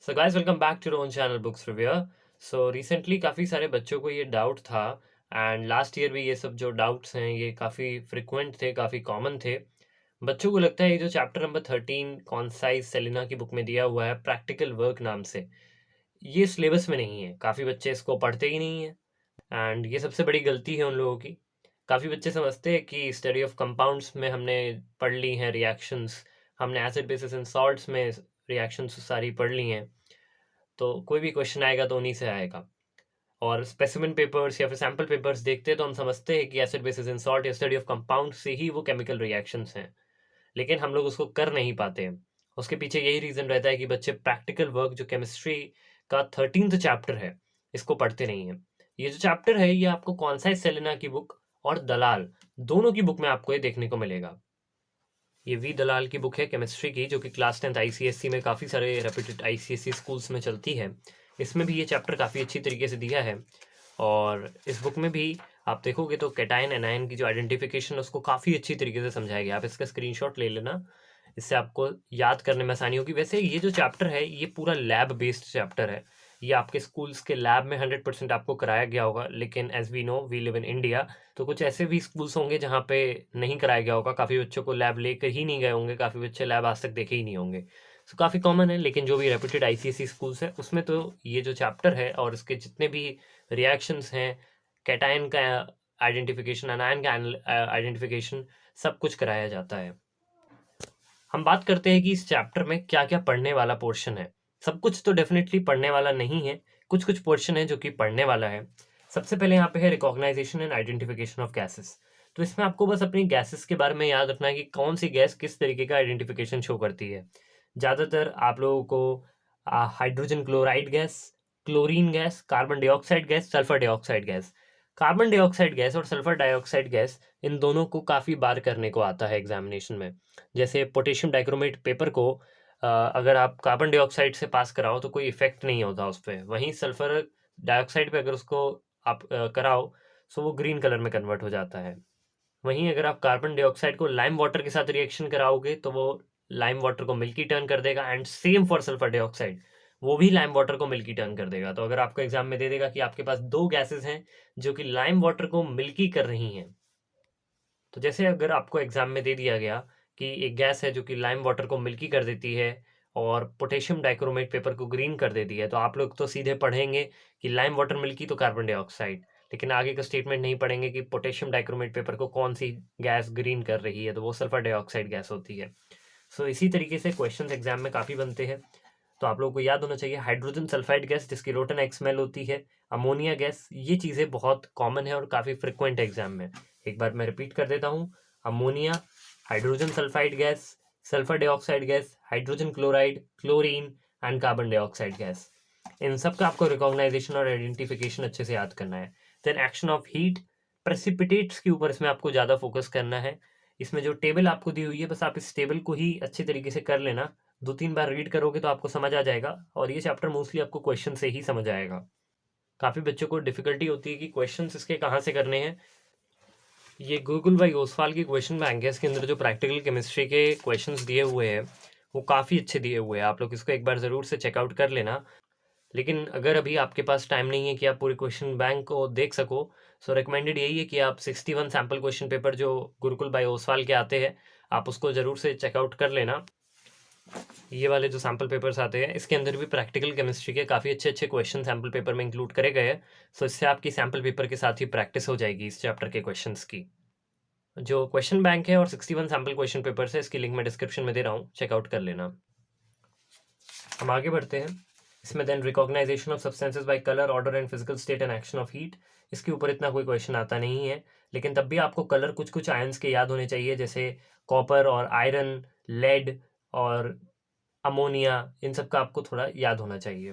So guys welcome back to own channel books review. So recently काफ़ी सारे बच्चों को ये डाउट था एंड लास्ट ईयर भी ये सब जो डाउट्स हैं ये काफ़ी फ्रिक्वेंट थे, काफ़ी कॉमन थे। बच्चों को लगता है ये जो चैप्टर नंबर 13 कॉन्साइज सेलिना की बुक में दिया हुआ है प्रैक्टिकल वर्क नाम से, ये सिलेबस में नहीं है। काफ़ी बच्चे इसको पढ़ते ही नहीं हैं एंड ये सबसे बड़ी गलती है उन लोगों की। काफ़ी बच्चे समझते हैं कि स्टडी ऑफ कंपाउंड्स में हमने पढ़ ली हैं रिएक्शंस, हमने एसिड बेसिस एंड सॉल्ट्स में रिएक्शंस सारी पढ़ ली हैं, तो कोई भी क्वेश्चन आएगा तो उन्हीं से आएगा। और स्पेसिमेन पेपर्स या फिर सैंपल पेपर्स देखते हैं तो हम समझते हैं कि एसिड बेसिस इन सॉल्ट या स्टडी ऑफ कंपाउंड से ही वो केमिकल रिएक्शंस हैं, लेकिन हम लोग उसको कर नहीं पाते हैं। उसके पीछे यही रीज़न रहता है कि बच्चे प्रैक्टिकल वर्क जो केमिस्ट्री का 13th चैप्टर है इसको पढ़ते नहीं हैं। ये जो चैप्टर है ये आपको कॉन्साइज सेलेना की बुक और दलाल दोनों की बुक में आपको ये देखने को मिलेगा। ये वी दलाल की बुक है केमिस्ट्री की, जो कि क्लास 10th आईसीएसई में काफ़ी सारे रेप्यूटेड आईसीएसई स्कूल्स में चलती है। इसमें भी ये चैप्टर काफ़ी अच्छी तरीके से दिया है और इस बुक में भी आप देखोगे तो कैटायन एनायन की जो आइडेंटिफिकेशन है उसको काफ़ी अच्छी तरीके से समझाया गया। आप इसका स्क्रीनशॉट ले लेना, इससे आपको याद करने में आसानी होगी। वैसे ये जो चैप्टर है ये पूरा लैब बेस्ड चैप्टर है। ये आपके स्कूल्स के लैब में 100% आपको कराया गया होगा, लेकिन as we know we live in India, तो कुछ ऐसे भी स्कूल्स होंगे जहाँ पे नहीं कराया गया होगा। काफ़ी बच्चों को लैब लेकर ही नहीं गए होंगे, काफ़ी बच्चे लैब आज तक देखे ही नहीं होंगे। सो काफ़ी कॉमन है, लेकिन जो भी रेप्यूटेड आईसीएसई स्कूल्स हैं उसमें तो ये जो चैप्टर है और इसके जितने भी रिएक्शंस हैं, कैटायन का आइडेंटिफिकेशन, अनायन का आइडेंटिफिकेशन, सब कुछ कराया जाता है। हम बात करते हैं कि इस चैप्टर में क्या-क्या पढ़ने वाला पोर्शन है। सब कुछ तो डेफिनेटली पढ़ने वाला नहीं है, कुछ-कुछ पोर्शन है जो कि पढ़ने वाला है। सबसे पहले यहाँ पे है recognization and identification of gases. तो इसमें आपको बस अपनी गैसेस के बारे में याद रखना है कि कौन सी गैस किस तरीके का आइडेंटिफिकेशन शो करती है। ज़्यादातर आप लोगों को hydrogen chloride gas, chlorine gas, carbon dioxide gas, sulphur dioxide gas. Carbon dioxide gas और सल्फर डाइऑक्साइड गैस इन दोनों को काफ़ी बार करने को आता है एग्जामिनेशन में। जैसे पोटेशियम डाइक्रोमेट पेपर को अगर आप कार्बन डाइऑक्साइड से पास कराओ तो कोई इफेक्ट नहीं होता उस पे। वहीं सल्फर डाइऑक्साइड पे अगर उसको आप कराओ सो वो ग्रीन कलर में कन्वर्ट हो जाता है। वहीं अगर आप कार्बन डाइऑक्साइड को लाइम वाटर के साथ रिएक्शन कराओगे तो वो लाइम वाटर को मिल्की टर्न कर देगा and same for sulphur dioxide, वो भी लाइम वाटर को मिल्की टर्न कर देगा। तो अगर आपको एग्जाम में दे देगा कि आपके पास 2 गैसेस हैं जो कि लाइम वाटर को मिल्की कर रही हैं, तो जैसे अगर आपको एग्जाम में दे दिया गया कि एक गैस है जो कि लाइम वाटर को मिल्की कर देती है और पोटेशियम डाइक्रोमेट पेपर को ग्रीन कर देती है, तो आप लोग तो सीधे पढ़ेंगे कि लाइम वाटर मिल्की तो कार्बन डाइऑक्साइड, लेकिन आगे का स्टेटमेंट नहीं पढ़ेंगे कि पोटेशियम डाइक्रोमेट पेपर को कौन सी गैस ग्रीन कर रही है, तो वो सल्फर डाइऑक्साइड गैस होती है। सो इसी तरीके से क्वेश्चंस एग्जाम में काफ़ी बनते हैं। तो आप लोगों को याद होना चाहिए हाइड्रोजन सल्फाइड गैस जिसकी रोटन एक्स स्मेल होती है, अमोनिया गैस, ये चीज़ें बहुत कॉमन है और काफ़ी फ्रिक्वेंट है एग्जाम में। एक बार मैं रिपीट कर देता हूँ, ammonia, hydrogen sulphide gas, sulphur dioxide gas, hydrogen chloride, chlorine and carbon dioxide gas. इन सब का आपको रिकॉग्नाइजेशन और आइडेंटिफिकेशन अच्छे से याद करना है। Then action of heat, precipitates के ऊपर इसमें आपको ज़्यादा फोकस करना है। इसमें जो टेबल आपको दी हुई है बस आप इस टेबल को ही अच्छे तरीके से कर लेना, 2-3 बार रीड करोगे तो आपको समझ आ जाएगा और ये चैप्टर मोस्टली आपको क्वेश्चन से ही समझ आएगा। काफ़ी बच्चों को डिफ़िकल्टी होती है कि क्वेश्चंस इसके कहाँ से करने हैं। ये गूगल बाई ओसवाल की क्वेश्चन बैंक है, इसके अंदर जो प्रैक्टिकल केमिस्ट्री के क्वेश्चंस दिए हुए हैं वो काफ़ी अच्छे दिए हुए हैं। आप लोग इसको एक बार ज़रूर से चेकआउट कर लेना। लेकिन अगर अभी आपके पास टाइम नहीं है कि आप पूरे क्वेश्चन बैंक को देख सको, सो रिकमेंडेड यही है कि आप 61 सैम्पल क्वेश्चन पेपर जो गुरुकुल बाई ओसवाल के आते हैं आप उसको ज़रूर से चेकआउट कर लेना। ये वाले जो सैम्पल पेपर्स आते हैं इसके अंदर भी प्रैक्टिकल केमिस्ट्री के काफ़ी अच्छे अच्छे क्वेश्चन सैम्पल पेपर में इंक्लूड करे गए हैं। सो इससे आपकी सैम्पल पेपर के साथ ही प्रैक्टिस हो जाएगी इस चैप्टर के क्वेश्चंस की। जो क्वेश्चन बैंक है और 61 सैम्पल क्वेश्चन पेपर्स है इसकी लिंक मैं डिस्क्रिप्शन में दे रहा हूँ, चेकआउट कर लेना। हम आगे बढ़ते हैं। इसमें then recognization of substances by colour, odour and physical state and action of heat. इसके ऊपर इतना कोई क्वेश्चन आता नहीं है, लेकिन तब भी आपको कलर कुछ कुछ आयंस के याद होने चाहिए, जैसे कॉपर और आयरन, लेड और अमोनिया, इन सब का आपको थोड़ा याद होना चाहिए।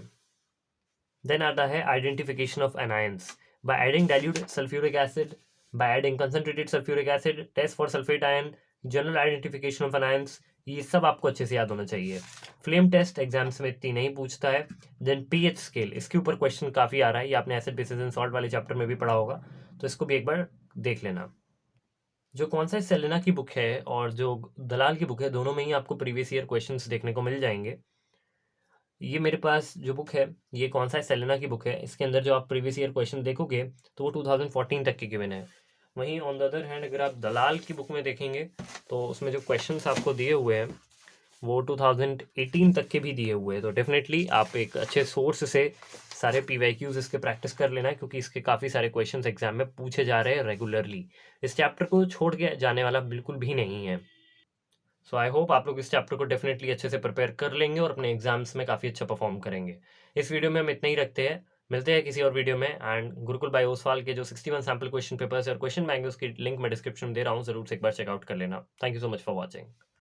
देन आता है identification of anions by adding dilute sulphuric acid, by adding concentrated sulphuric acid, test for sulphate ion, general identification of anions, ये सब आपको अच्छे से याद होना चाहिए। फ्लेम टेस्ट एग्जाम्स में इतनी नहीं पूछता है। देन पीएच स्केल, इसके ऊपर क्वेश्चन काफ़ी आ रहा है, ये आपने एसिड बेसिस एंड सॉल्ट वाले चैप्टर में भी पढ़ा होगा, तो इसको भी एक बार देख लेना। जो कौन सा सेलेना की बुक है और जो दलाल की बुक है दोनों में ही आपको प्रीवियस ईयर क्वेश्चंस देखने को मिल जाएंगे। ये मेरे पास जो बुक है, ये कौन सा है, सेलेना की बुक है। इसके अंदर जो आप प्रीवियस ईयर क्वेश्चन देखोगे तो वो 2014 तक के गिवन है। वहीं ऑन द अदर हैंड अगर आप दलाल की बुक में देखेंगे तो उसमें जो क्वेश्चंस आपको दिए हुए हैं वो 2018 तक के भी दिए हुए हैं। तो डेफिनेटली आप एक अच्छे सोर्स से सारे पीवाईक्यूज इसके प्रैक्टिस कर लेना, क्योंकि इसके काफ़ी सारे क्वेश्चंस एग्जाम में पूछे जा रहे हैं रेगुलरली। इस चैप्टर को छोड़ के जाने वाला बिल्कुल भी नहीं है। सो आई होप आप लोग इस चैप्टर को डेफिनेटली अच्छे से प्रिपेयर कर लेंगे और अपने एग्जाम्स में काफ़ी अच्छा परफॉर्म करेंगे। इस वीडियो में हम इतना ही रखते हैं, मिलते हैं किसी और वीडियो में। एंड गुरुकुल बाय ओसवाल के जो 61 सैम्पल क्वेश्चन पेपर्स और क्वेश्चन बैंक उसकी लिंक मैं डिस्क्रिप्शन में दे रहा हूँ, जरूर से एक बार चेकआउट कर लेना। Thank you so much for watching.